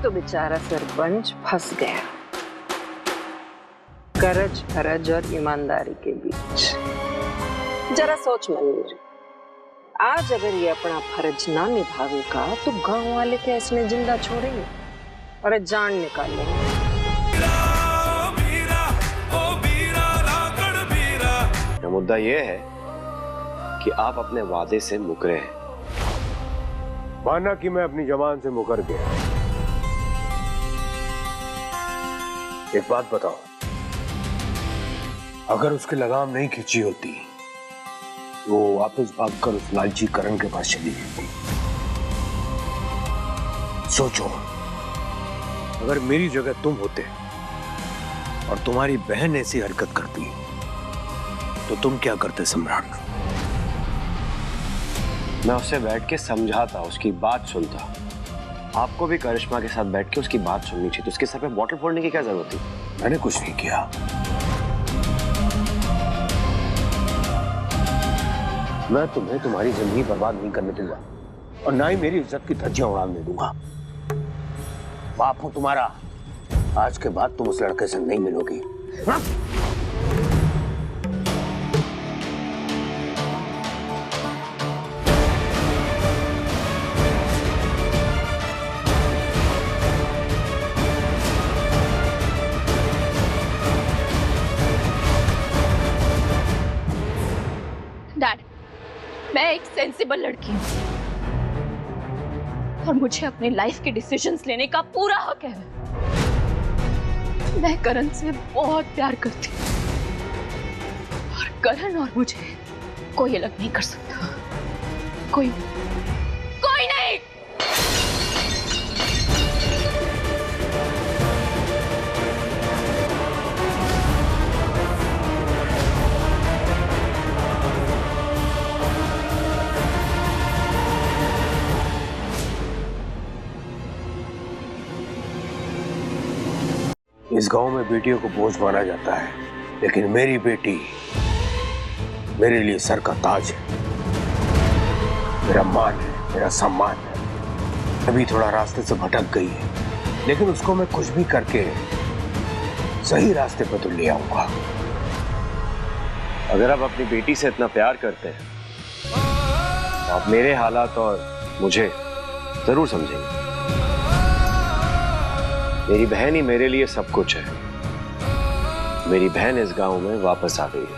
तो बेचारा सरपंच फंस गया गरज फरज और ईमानदारी के बीच। जरा सोच मंदिर, आज अगर ये अपना फर्ज ना निभावेगा तो गांव वाले क्या इसमें जिंदा छोड़ेंगे और जान निकालेंगे। मुद्दा ये है कि आप अपने वादे से मुकरे हैं। माना कि मैं अपनी जबान से मुकर गया। एक बात बताओ, अगर उसकी लगाम नहीं खींची होती वो वापस भागकर उस लालची करण के पास चली गई। सोचो, अगर मेरी जगह तुम होते और तुम्हारी बहन ऐसी हरकत करती तो तुम क्या करते सम्राट? मैं उससे बैठ के समझाता, उसकी बात सुनता। आपको भी करिश्मा के साथ बैठ के उसकी बात सुननी चाहिए। तो उसके सर पे बॉटल फोड़ने की क्या जरूरत थी? मैंने कुछ नहीं किया। मैं तुम्हें तुम्हारी जिंदगी बर्बाद नहीं करने दूंगा और ना ही मेरी इज्जत की धज्जियां उड़ाने दूंगा। बाप हूं तुम्हारा, आज के बाद तुम उस लड़के से नहीं मिलोगी। डैड, मैं एक सेंसिबल लड़की हूँ और मुझे अपने लाइफ के डिसीजंस लेने का पूरा हक है। मैं करण से बहुत प्यार करती हूँ और करण और मुझे कोई अलग नहीं कर सकता। कोई नहीं। इस गांव में बेटियों को बोझ माना जाता है, लेकिन मेरी बेटी मेरे लिए सर का ताज है, मेरा मान है, मेरा सम्मान है। अभी थोड़ा रास्ते से भटक गई है, लेकिन उसको मैं कुछ भी करके सही रास्ते पर तो ले आऊंगा। अगर आप अपनी बेटी से इतना प्यार करते हैं तो आप मेरे हालात और मुझे जरूर समझेंगे। मेरी बहन ही मेरे लिए सब कुछ है। मेरी बहन इस गांव में वापस आ गई है।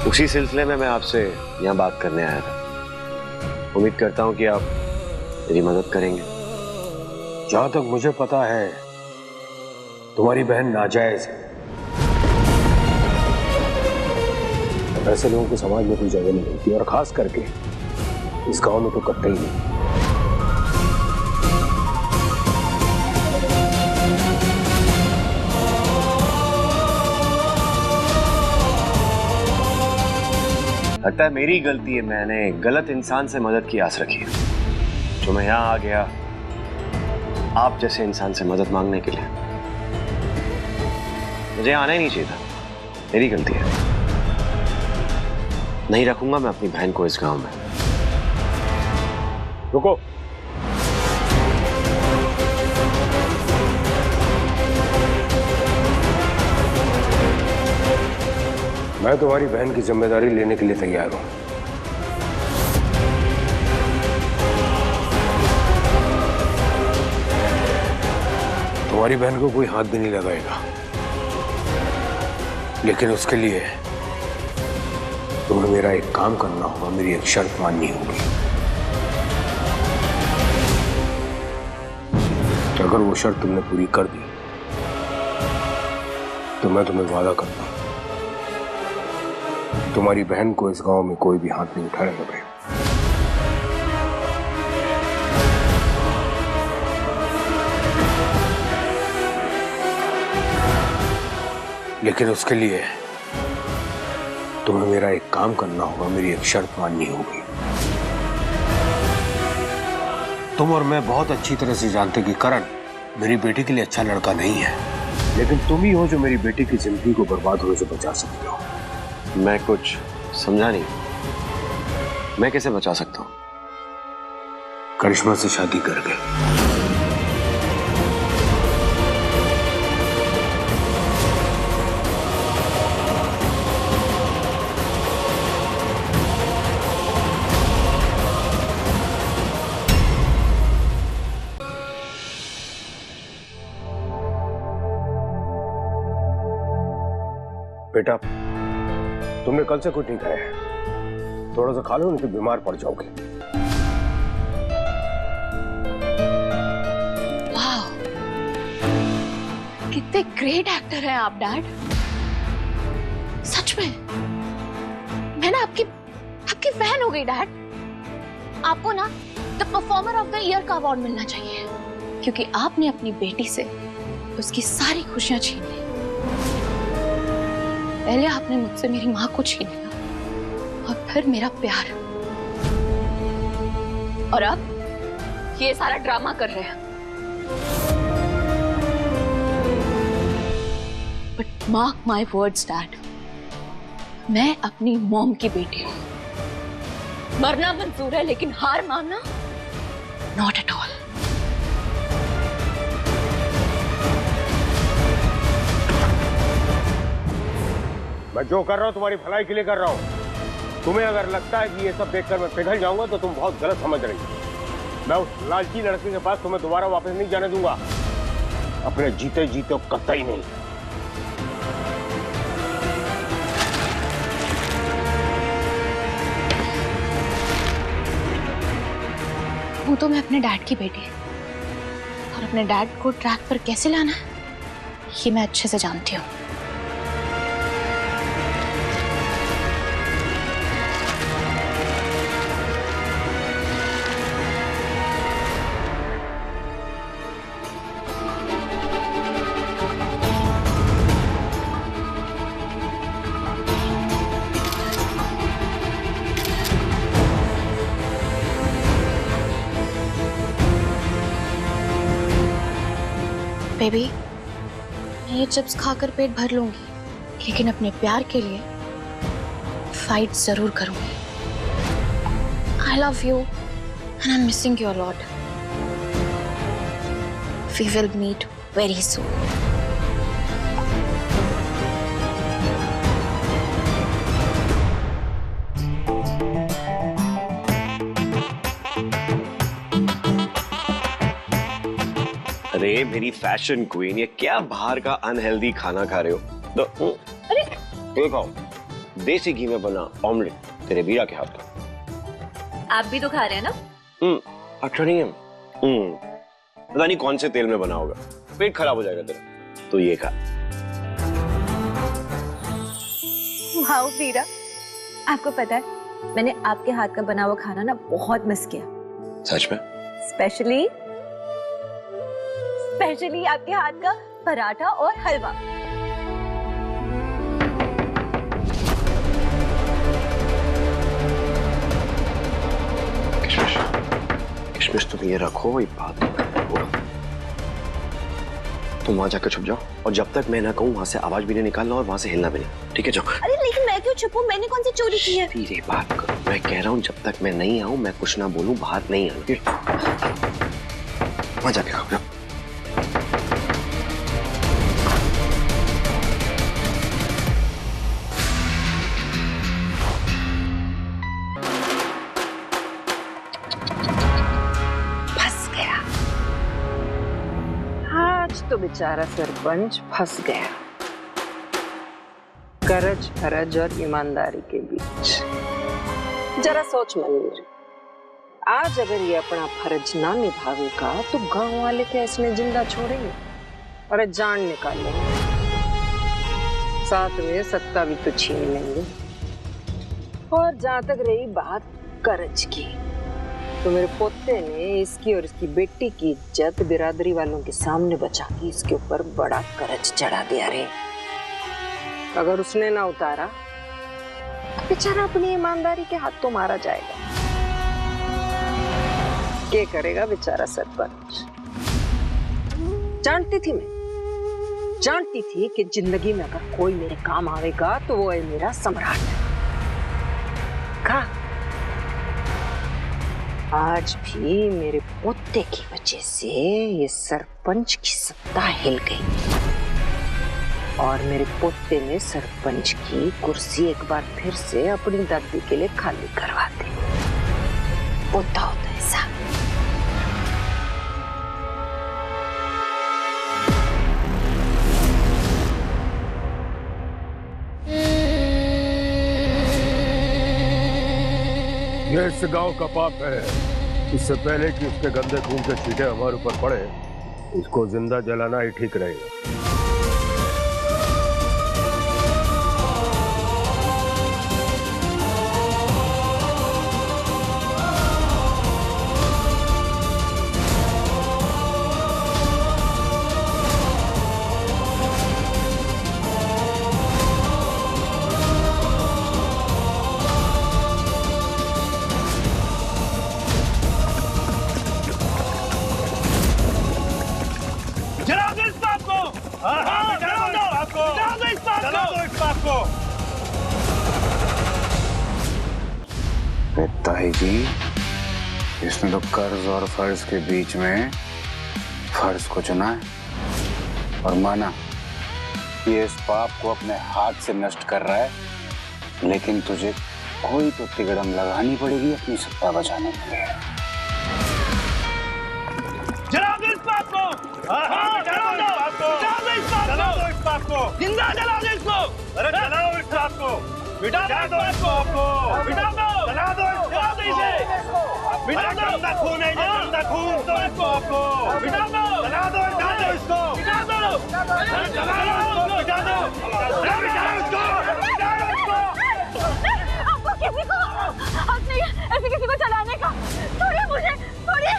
उसी सिलसिले में मैं आपसे यहाँ बात करने आया था। उम्मीद करता हूँ कि आप मेरी मदद करेंगे। जहां तक मुझे पता है तुम्हारी बहन नाजायज है। ऐसे लोगों को समाज में कोई जगह नहीं मिलती और खास करके इस गांव में तो कतई नहीं। लगता है मेरी गलती है, मैंने गलत इंसान से मदद की आस रखी है। जो मैं यहाँ आ गया आप जैसे इंसान से मदद मांगने के लिए। मुझे आना ही नहीं चाहिए था, मेरी गलती है। नहीं रखूंगा मैं अपनी बहन को इस गांव में। रुको, मैं तुम्हारी बहन की जिम्मेदारी लेने के लिए तैयार हूं। तुम्हारी बहन को कोई हाथ भी नहीं लगाएगा, लेकिन उसके लिए तुम्हें मेरा एक काम करना होगा, मेरी एक शर्त माननी होगी। अगर वो शर्त तुमने पूरी कर दी तो मैं तुम्हें वादा करता हूं तुम्हारी बहन को इस गांव में कोई भी हाथ नहीं उठाएगा भाई। लेकिन उसके लिए तुम्हें मेरा एक काम करना होगा, मेरी एक शर्त माननी होगी। तुम और मैं बहुत अच्छी तरह से जानते कि करण मेरी बेटी के लिए अच्छा लड़का नहीं है, लेकिन तुम ही हो जो मेरी बेटी की जिंदगी को बर्बाद होने से बचा सकते हो। मैं कुछ समझा नहीं, मैं कैसे बचा सकता हूँ? करिश्मा से शादी करके। बेटा, तुमने कल से कुछ नहीं खाया है, थोड़ा सा खा लो, नहीं तो बीमार पड़ जाओगे। वाह, कितने ग्रेट एक्टर हैं आप डैड। सच में मैं ना आपकी फैन हो गई डैड। आपको ना the performer of the year का अवार्ड मिलना चाहिए, क्योंकि आपने अपनी बेटी से उसकी सारी खुशियां छीन ली। पहले आपने मुझसे मेरी माँ को छीन लिया और फिर मेरा प्यार, और अब ये सारा ड्रामा कर रहे हैं। But mark my words dad, मैं अपनी मॉम की बेटी हूं। मरना मंजूर है लेकिन हार मानना नॉट एट ऑल। मैं जो कर रहा हूँ तुम्हारी भलाई के लिए कर रहा हूँ। तुम्हें अगर लगता है कि ये सब देखकर मैं पिघल जाऊंगा तो तुम बहुत गलत समझ रही हो। मैं उस लालची लड़के के पास तुम्हें दोबारा वापस नहीं जाने दूंगा, अपने जीते जीते कतई नहीं। हूं तो मैं अपने डैड की बेटी, और अपने डैड को ट्रैक पर कैसे लाना है ये मैं अच्छे से जानती हूँ। बेबी, मैं ये चिप्स खाकर पेट भर लूंगी, लेकिन अपने प्यार के लिए फाइट जरूर करूंगी। I love you and I'm missing you a lot. We will meet very soon. अरे मेरी फैशन क्वीन, ये क्या बाहर का अनहेल्दी खाना खा रहे हो? अरे ये खाओ, देसी घी में बना ऑमलेट, तेरे बीरा के हाथ का। आप भी तो खा रहे हैं ना? अच्छा नहीं है। पता नहीं कौन से तेल में बना होगा, पेट खराब हो जाएगा तेरा। तो ये खा। वाओ वीरा, आपको पता है मैंने आपके हाथ का बना हुआ खाना ना बहुत मिस किया। सच में? स्पेशली आपके हाथ का पराठा और हलवा। किशमिश तुम ये रखो, ये बात तुम वहां जाकर छुप जाओ, और जब तक मैं ना कहूं वहां से आवाज भी नहीं निकालना और वहां से हिलना भी नहीं, ठीक है? जाओ। अरे लेकिन मैं क्यों छुपूं? मैंने कौन सी चोरी की है? धीरे बात करो, मैं कह रहा हूं जब तक मैं नहीं आऊं मैं कुछ ना बोलूं, बाहर नहीं आना। वहां जाके खाओ, जाओ। तो बेचारा सरपंच फंस गया गरज फरज और ईमानदारी के बीच। जरा सोच मंदिर, आज अगर ये अपना फर्ज ना निभावेगा तो गांव वाले क्या इसमें जिंदा छोड़ेंगे? अरे जान निकालेंगे, साथ में सत्ता भी तो छीन लेंगे। और जहां तक रही बात करज की, तो मेरे पोते ने इसकी और इसकी बेटी की इज्जत बिरादरी वालों के सामने बचा के इसके ऊपर बड़ा करज चढ़ा दिया रे। अगर उसने ना उतारा तो बेचारा अपनी ईमानदारी के हाथ तो मारा जाएगा। क्या करेगा बेचारा सरपंच? जानती थी कि जिंदगी में अगर कोई मेरे काम आवेगा तो वो है मेरा सम्राट। आज भी मेरे पोते की वजह से ये सरपंच की सत्ता हिल गई, और मेरे पोते ने सरपंच की कुर्सी एक बार फिर से अपनी दादी के लिए खाली करवा दी। पोता होता ऐसा। ये इस गांव का पाप है। इससे पहले कि इसके गंदे खून के छींटे हमारे ऊपर पड़े, इसको जिंदा जलाना ही ठीक रहेगा। ताई जी, इसने तो कर्ज और फर्ज के बीच में फर्ज को चुना है और माना ये इस पाप को अपने हाथ से नष्ट कर रहा है, लेकिन तुझे कोई तो तिगड़म लगानी पड़ेगी अपनी सत्ता बचाने के लिए। जला दो इस पाप को! जला दो इस पाप को! जिंदा जला दो इसको! अरे जलाओ इस पाप को! मिटा दो इस पाप को! मिटा दो! जला दो इसे! मिटा दो! गंदा खून है ये, गंदा खून! दो इस पाप को! मिटा दो! जला दो इसको! मिटा दो! जला दो इसको! मिटा दो! आपको किसी को हक नहीं है ऐसे किसी को चलाने का। छोड़िए मुझे, छोड़िए।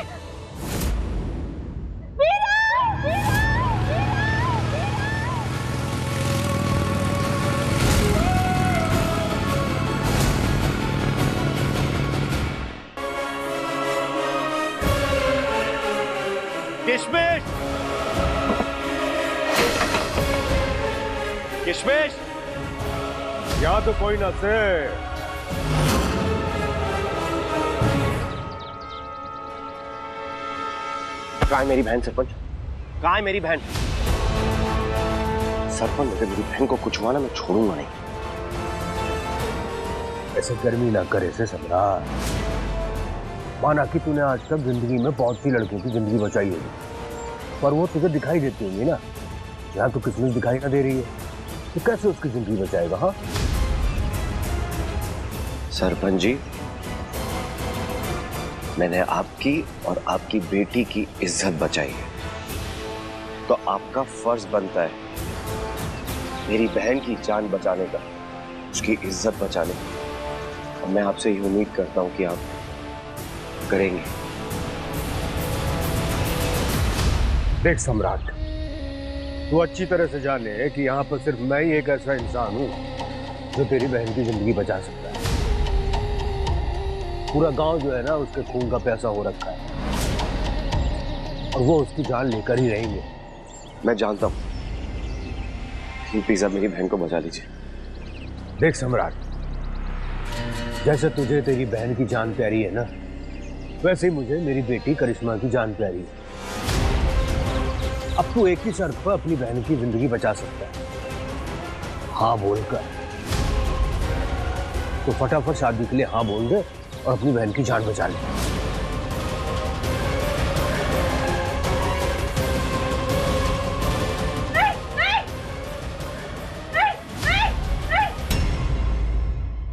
किशमिश! किशमिश! यहाँ तो कोई ना से। कहाँ है मेरी बहन सरपंच? कहाँ है मेरी बहन? सरपंच, अगर मेरी बहन को कुछ हुआ ना, मैं छोड़ूंगा नहीं। ऐसे गर्मी ना करे से सम्राट। माना कि तूने आज तक जिंदगी में बहुत सी लड़कियों की जिंदगी बचाई होगी, पर वो तुझे दिखाई देती होंगी ना। यहाँ तो किस्मत दिखाई ना दे रही है, तो कैसे उसकी जिंदगी बचाएगा? हाँ सरपंच जी, मैंने आपकी और आपकी बेटी की इज्जत बचाई है, तो आपका फर्ज बनता है मेरी बहन की जान बचाने का, उसकी इज्जत बचाने का। और मैं आपसे ये उम्मीद करता हूं कि आप करेंगे। देख सम्राट, तू अच्छी तरह से जाने कि यहाँ पर सिर्फ मैं ही एक ऐसा इंसान हूँ जो तेरी बहन की जिंदगी बचा सकता है। पूरा गांव जो है ना, उसके खून का प्यासा हो रखा है और वो उसकी जान लेकर ही रहेंगे। मैं जानता हूं, प्लीज आप मेरी बहन को बचा लीजिए। देख सम्राट, जैसे तुझे तेरी बहन की जान प्यारी है ना, वैसे ही मुझे मेरी बेटी करिश्मा की जान प्यारी है। अब तू एक ही शर्त पर अपनी बहन की जिंदगी बचा सकता है, हाँ बोलकर। तो फटाफट शादी के लिए हाँ बोल दे और अपनी बहन की जान बचा ले।